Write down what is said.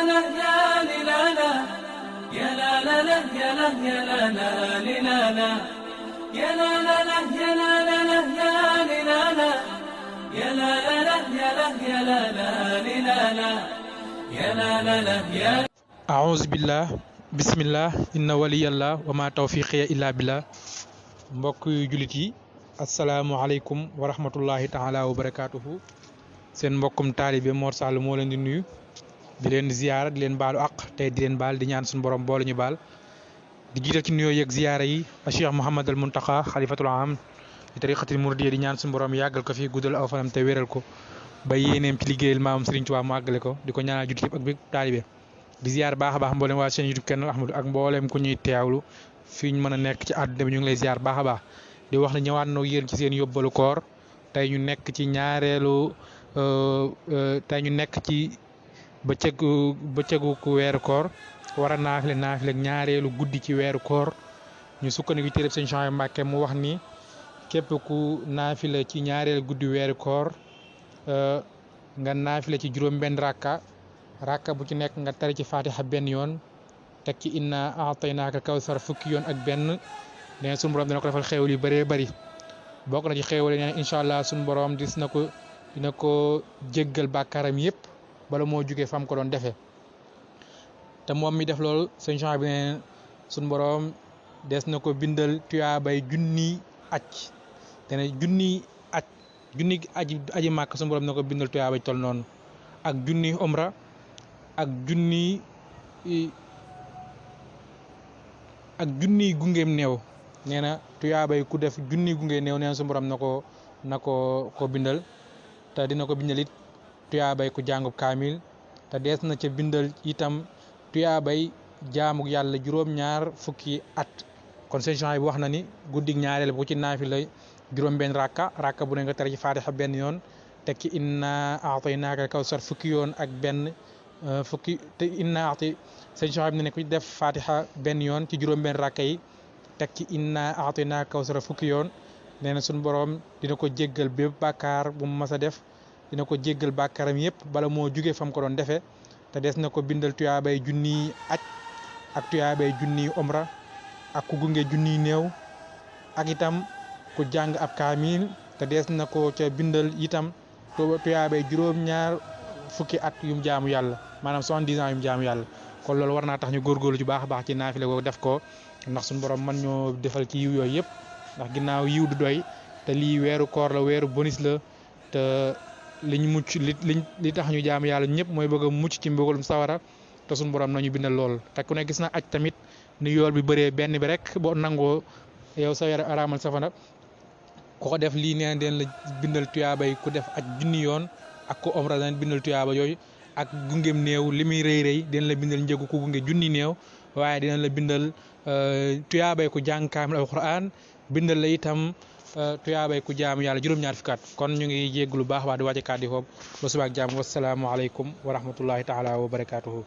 لا يا لا لا لا يا لا يا لا لا لا لا يا لا لا لا يا لا لا لا يا لا لا يا لا يا لا يا لا لا لا يا أعوذ بالله بسم الله إن ولي الله وما توفيقي إلا بالله. mbokk yu jullit yi asalaamualeykum wa rahmatullahi taala wa barakaatuhu. seen mbokkum taalibe Mor Sall moo leen di nuyu di leen ziyaara di leen baalu àq tey di leen baal di ñaan suñu borom boole ñu baal di jiital ci nuyoo yeeg ziyaara yi a Cheikh Mouhamadul Muntaqa xalifatul am di tariqatil muridiyya di ñaan suñu borom yàggal ko fi guddal aw fanam te wéral ko ba yéeneem ci liggéeyal maamam Serigne Touba mu àggale ko di ko ñaanal jullit yëpp ak bépp taalibe di ziyaar baax a baax mboolem waa seen YouTube Kenn Ahmadou ak mboolem ku ñuy teewlu fi ñu mën a nekk ci àdduna bi ñu ngi lay ziyaar baax a baax di wax ne ñëwaat na yéen ci seen yóbbalu koor tey ñu nekk ci ñaareelu tey ñu nekk ci bëccëgu ku weeru koor war a naafile ñaareelu guddi ci weeru koor ñu sukkandiku téereb Sëñ Souhaïbou Mbacké mu wax ni képp ku naafile ci ñaareelu guddi weeru koor nga naafile ci juróom-benn rakka bu ci nekk nga tari ci fatiha benn yoon teg ci inna a'taynaaka kawsar fukki yoon ak benn nee suñu borom dina ko defal xéewal yu bëree bëri bokk na ci xéewal yi nee incha allah suñu borom dina ko jéggal bàkkaaram yëpp bala moo jugee fam ko doon defee te moom mi def loolu Sëñ Souhaïbou bi nee suñu borom des na ko bindal tuyaabay junni aj te ne junni aji màkk suñu borom dina ko bindal tuyaabay tol noonu ak junni omra ak junni gungeem néew nee na tuyaabay ku def junni gungeem néew nee na suñu borom na ko bindal te dina ko bindal it tuyaabay ku jàngub kaamil te dees na ca bindal itam tuyaabay jaamu yàlla juróom-ñaar fukki at kon Sëñ Souhaïbou wax na ni guddig ñaareel bu ci naafila juróom-benn rakka bu ne nga tere ci faatiha benn yoon teg ci inna a'taynaaka kawsar fukki yoon ak benn te Sëñ Souhaïbou ne ku def fatiha benn yoon ci juróom-benn rakka yi teg ci inna a'taynaaka kawsar fukki yoon nee na suñu borom dina ko jéggal bépp bàkkaar bu mu mas a def dina ko jéggal bàkkaaram yëpp bala moo jugee fam ko doon defee te des na ko bindal tuyaabay junniy aj ak tuyaabay junniy omra ak ku gunge junniy néew ak itam ku jàng ab kaamil te des na ko ca bindal itam tuyaabay juróom-ñaar fukki at yum jaamu yàlla maanaam 70 ans yum jaamu yàlla kon loolu war naa tax ñu góorgóorlu ci baax a baax ci naafile ko def ko ndax suñu borom mën ñoo defal ci yiw yooyu yëpp ndax ginnaaw yiw du doy te lii weeru koor la weeru bonus la te li tax ñu jaamu yàlla ñëpp mooy bëgg a mucc ci mbugalum sawara te suñu borom nañu bindal lool te ku ne gis na aj tamit ni yool bi bëree benn bi rek boo nangoo yow sa yara araamal safara ku ko def lii nee na den la bindal tuyaabay ku def aj junni yoon ak ku omra dañ bindal tuyaaba yooyu ak gungem néew li muy rëy dina la bindal njëgu ku gunge junni néew waaye dina la bindal tuyaabay ku jàng kaamil alquran bindal la itam tuyaabay ku jaamu yàlla juróom-ñaar fukki at kon ñu ngi jégg lu baax waa di wàcce kàddu foofu ba subaak jàmm wasalaamualeykum wa rahmatullahi taala wa barakaatuhu.